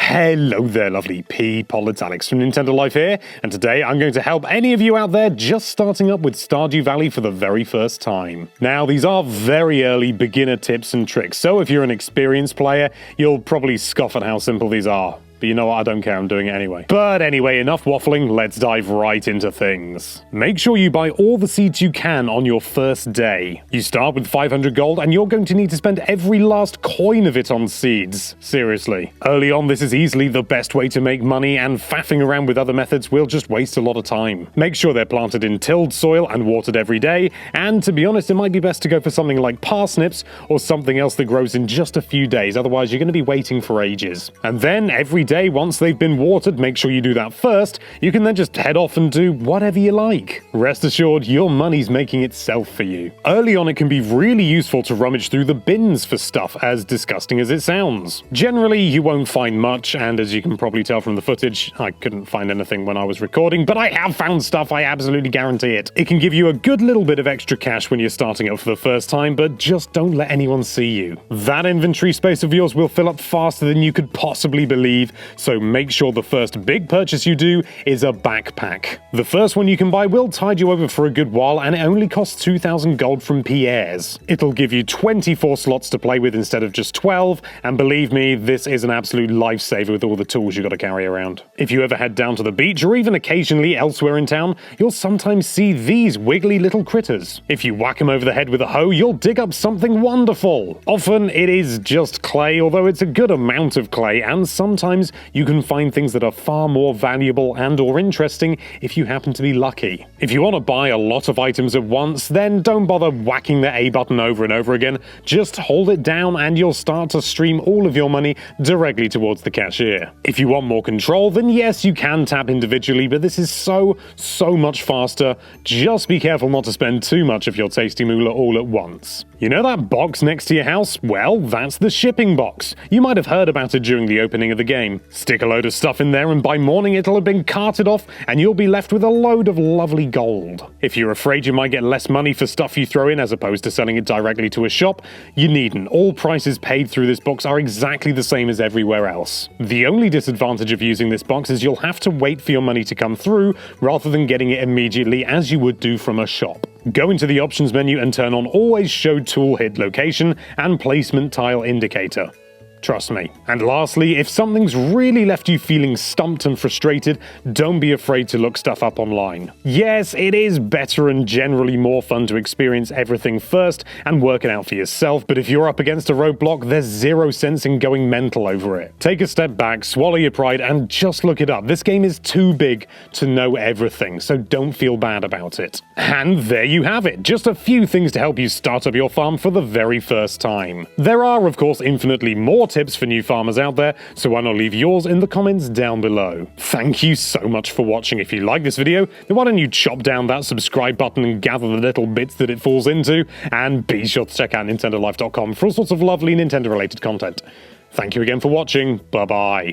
Hello there, lovely people. It's Alex from Nintendo Life here, and today I'm going to help any of you out there just starting up with Stardew Valley for the very first time. Now, these are very early beginner tips and tricks, so if you're an experienced player, you'll probably scoff at how simple these are. But you know what, I don't care, I'm doing it anyway. But anyway, enough waffling, let's dive right into things. Make sure you buy all the seeds you can on your first day. You start with 500 gold, and you're going to need to spend every last coin of it on seeds. Seriously. Early on, this is easily the best way to make money, and faffing around with other methods will just waste a lot of time. Make sure they're planted in tilled soil and watered every day, and to be honest, it might be best to go for something like parsnips, or something else that grows in just a few days, otherwise you're going to be waiting for ages. And then, every day, once they've been watered, make sure you do that first. You can then just head off and do whatever you like. Rest assured, your money's making itself for you. Early on, it can be really useful to rummage through the bins for stuff, as disgusting as it sounds. Generally, you won't find much, and as you can probably tell from the footage, I couldn't find anything when I was recording, but I have found stuff, I absolutely guarantee it. It can give you a good little bit of extra cash when you're starting up for the first time, but just don't let anyone see you. That inventory space of yours will fill up faster than you could possibly believe, so make sure the first big purchase you do is a backpack. The first one you can buy will tide you over for a good while, and it only costs 2,000 gold from Pierre's. It'll give you 24 slots to play with instead of just 12, and believe me, this is an absolute lifesaver with all the tools you gotta carry around. If you ever head down to the beach, or even occasionally elsewhere in town, you'll sometimes see these wiggly little critters. If you whack them over the head with a hoe, you'll dig up something wonderful. Often it is just clay, although it's a good amount of clay, and sometimes you can find things that are far more valuable and or interesting if you happen to be lucky. If you want to buy a lot of items at once, then don't bother whacking the A button over and over again. Just hold it down and you'll start to stream all of your money directly towards the cashier. If you want more control, then yes, you can tap individually, but this is so much faster. Just be careful not to spend too much of your tasty moolah all at once. You know that box next to your house? Well, that's the shipping box. You might have heard about it during the opening of the game. Stick a load of stuff in there and by morning it'll have been carted off and you'll be left with a load of lovely gold. If you're afraid you might get less money for stuff you throw in as opposed to selling it directly to a shop, you needn't. All prices paid through this box are exactly the same as everywhere else. The only disadvantage of using this box is you'll have to wait for your money to come through rather than getting it immediately as you would do from a shop. Go into the options menu and turn on Always Show Tool Hit Location and Placement Tile Indicator. Trust me. And lastly, if something's really left you feeling stumped and frustrated, don't be afraid to look stuff up online. Yes, it is better and generally more fun to experience everything first and work it out for yourself, but if you're up against a roadblock, there's zero sense in going mental over it. Take a step back, swallow your pride, and just look it up. This game is too big to know everything, so don't feel bad about it. And there you have it, just a few things to help you start up your farm for the very first time. There are, of course, infinitely more tips for new farmers out there, so why not leave yours in the comments down below. Thank you so much for watching. If you like this video, then why don't you chop down that subscribe button and gather the little bits that it falls into, and be sure to check out nintendolife.com for all sorts of lovely Nintendo related content. Thank you again for watching. Bye bye.